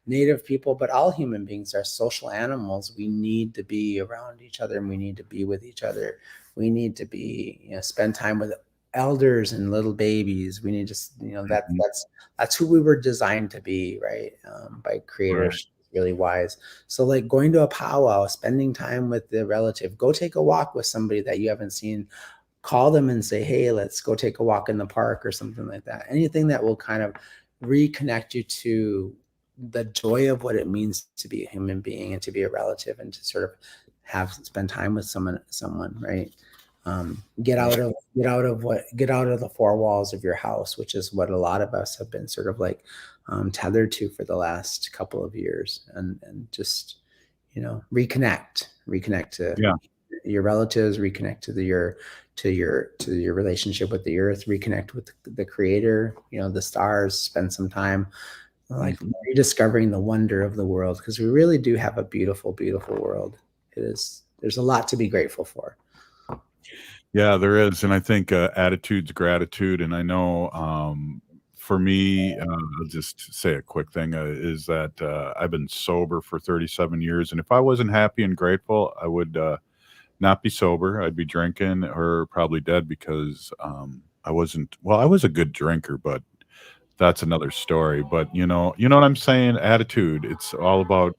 Native people, but all human beings are social animals. We need to be around each other, and we need to be with each other. We need to be, spend time with elders and little babies. We need to, that's who we were designed to be, right? By creators, really wise. So like going to a powwow, spending time with the relative, go take a walk with somebody that you haven't seen, call them and say, hey, let's go take a walk in the park or something like that. Anything that will kind of reconnect you to the joy of what it means to be a human being and to be a relative and to sort of spend time with someone, right? Get out of the four walls of your house, which is what a lot of us have been sort of like tethered to for the last couple of years, and just, reconnect to your relatives, reconnect to your relationship with the earth, reconnect with the creator, the stars, spend some time like rediscovering the wonder of the world, because we really do have a beautiful, beautiful world. There's a lot to be grateful for. Yeah, there is. And I think attitude's gratitude. And I know for me, I'll just say a quick thing is that I've been sober for 37 years. And if I wasn't happy and grateful, I would not be sober. I'd be drinking or probably dead, because I was a good drinker, but that's another story. But you know what I'm saying? Attitude. It's all about,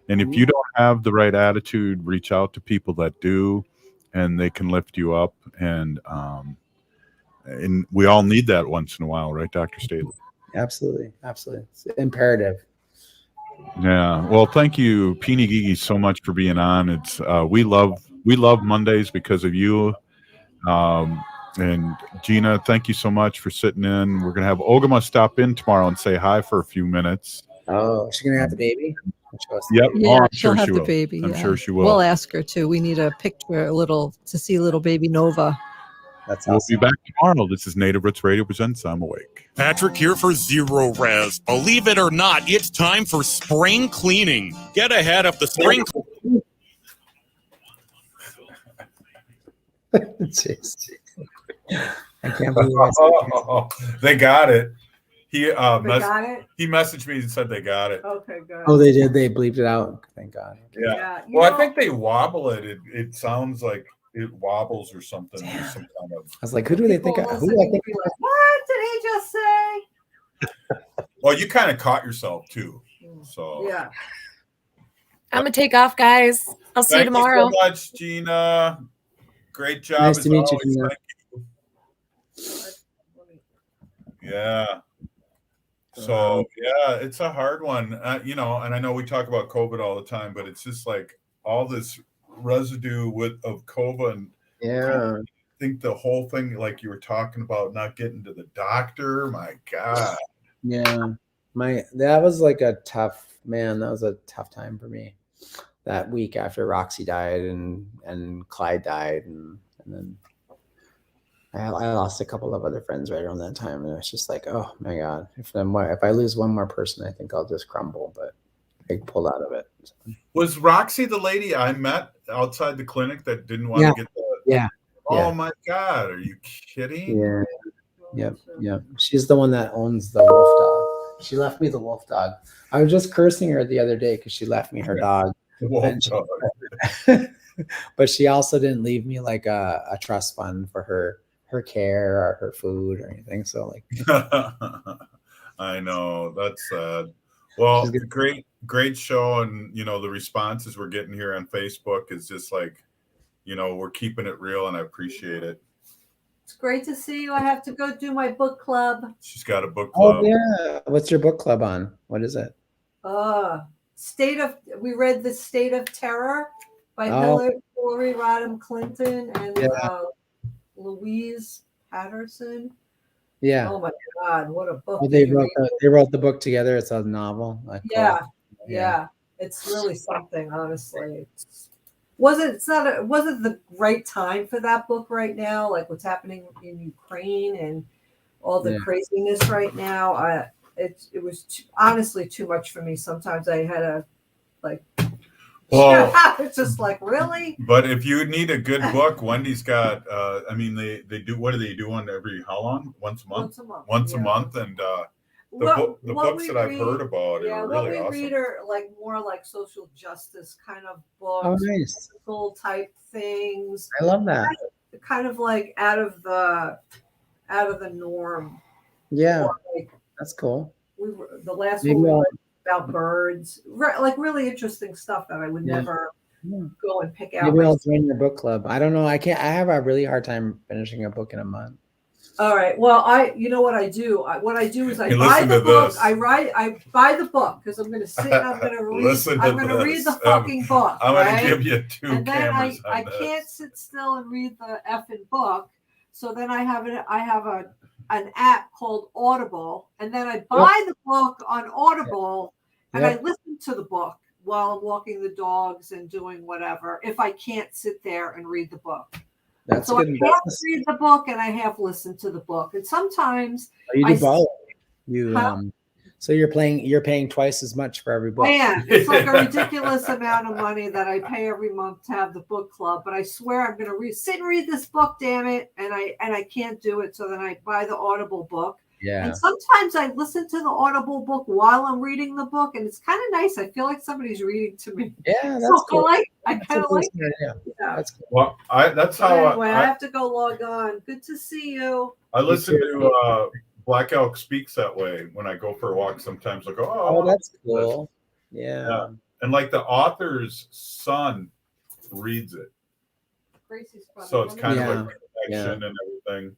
and if you don't have the right attitude, reach out to people that do, and they can lift you up. And we all need that once in a while, right, Dr. Staley? Absolutely. It's imperative. Yeah. Well, thank you, Peony Gigi, so much for being on. It's we love Mondays because of you. And Gina, thank you so much for sitting in. We're gonna have Ogama stop in tomorrow and say hi for a few minutes. Oh, she's gonna have the baby? Yep. Yeah, I'm she'll sure have she the will. baby. I'm yeah. sure she will. We'll ask her too. We need a picture, to see little baby Nova. That's We'll be back tomorrow. This is Native Roots Radio presents I'm Awake. Patrick here for Zero Res. Believe it or not, it's time for spring cleaning. Get ahead of the spring. Jeez. I can't believe They got it. He got it? he messaged me and said they got it. Okay, good. Oh, they did. They bleeped it out. Thank God. Yeah. Well, I think they wobble it. It sounds like it wobbles or something. Some kind of. I was like, who do they think? Who do I think? What did he just say? Well, you kind of caught yourself too. So Yeah. I'm gonna take off, guys. I'll see you tomorrow. Thank you so much, Gina. Great job. Nice as to meet you, always. Gina. Thank you. Yeah. So yeah, it's a hard one, and I know we talk about COVID all the time, but it's just like all this residue of COVID. And yeah, I think the whole thing, like you were talking about, not getting to the doctor. My God. Yeah, that was like a tough time for me. That week after Roxy died and Clyde died, and then I lost a couple of other friends right around that time, and it was just like, oh my God, if I lose one more person, I think I'll just crumble. But I pulled out of it. So. Was Roxy the lady I met outside the clinic that didn't want to get the? Yeah. Oh my God, are you kidding? Yeah. Yep. She's the one that owns the wolf dog. She left me the wolf dog. I was just cursing her the other day because she left me her dog. Wolf dog. But she also didn't leave me like a trust fund for her care or her food or anything. So like, I know, that's sad. Well, great show, and the responses we're getting here on Facebook is just like, we're keeping it real, and I appreciate it. It's great to see you. I have to go do my book club. She's got a book club. Oh yeah, what's your book club on? What is it? We read The State of Terror by Hillary Rodham Clinton and Louise Patterson. Yeah. Oh my God, what a book! Well, they wrote the book together. It's a novel. Yeah. It's really something, honestly. It wasn't the right time for that book right now, like what's happening in Ukraine and all the craziness right now. It was honestly too much for me. Sometimes I had to it's just like, really? But if you need a good book, Wendy's got they do, what do they do on every, how long? Once a month? Once a month. And the books that I've heard about are really awesome. Read are like more like social justice kind of books. Oh, nice. Type things. I love that. Kind of like out of the out of the norm. Yeah, Or, like, that's cool. the last Maybe one I'll- was about birds, like really interesting stuff that I would Yeah. never go and pick out. Maybe I'll myself. join your book club. I don't know. I have a really hard time finishing a book in a month. All right. Well, you know what I do? What I do is I Hey, buy listen the to book. this. I buy the book because I'm going to sit and I'm going to read. Listen to I'm going to read this. the fucking book. I'm going right? to give you two And then cameras on I this. can't sit still and read the effing book. So then I have an app called Audible, and then I buy the book on Audible, and I listen to the book while I'm walking the dogs and doing whatever. If I can't sit there and read the book. That's So good. I have read the book and I have listened to the book, and sometimes You do both. You Huh? so you're paying twice as much for every book. I am. It's like a ridiculous amount of money that I pay every month to have the book club. But I swear I'm going to sit and read this book, damn it, and I can't do it. So then I buy the Audible book. Yeah. And sometimes I listen to the Audible book while I'm reading the book, and it's kind of nice. I feel like somebody's reading to me. Yeah, that's so cool. I kind of like it. Yeah. That's cool. Well, that's how anyway, I have to go log on. Good to see you. I listen to Black Elk Speaks that way when I go for a walk. Sometimes I go, Oh, that's cool. Yeah. And like the author's son reads it. Gracie's funny. So it's kind of Yeah. like connection and everything.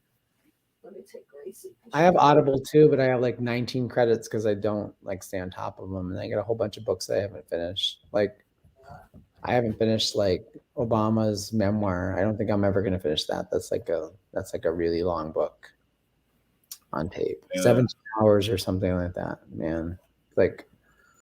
Let me take Gracie. I have Audible too, but I have like 19 credits because I don't like stay on top of them, and I got a whole bunch of books that I haven't finished. Like, I haven't finished like Obama's memoir. I don't think I'm ever gonna finish that. That's like a really long book on tape, Yeah. 17 hours or something like that. Man, like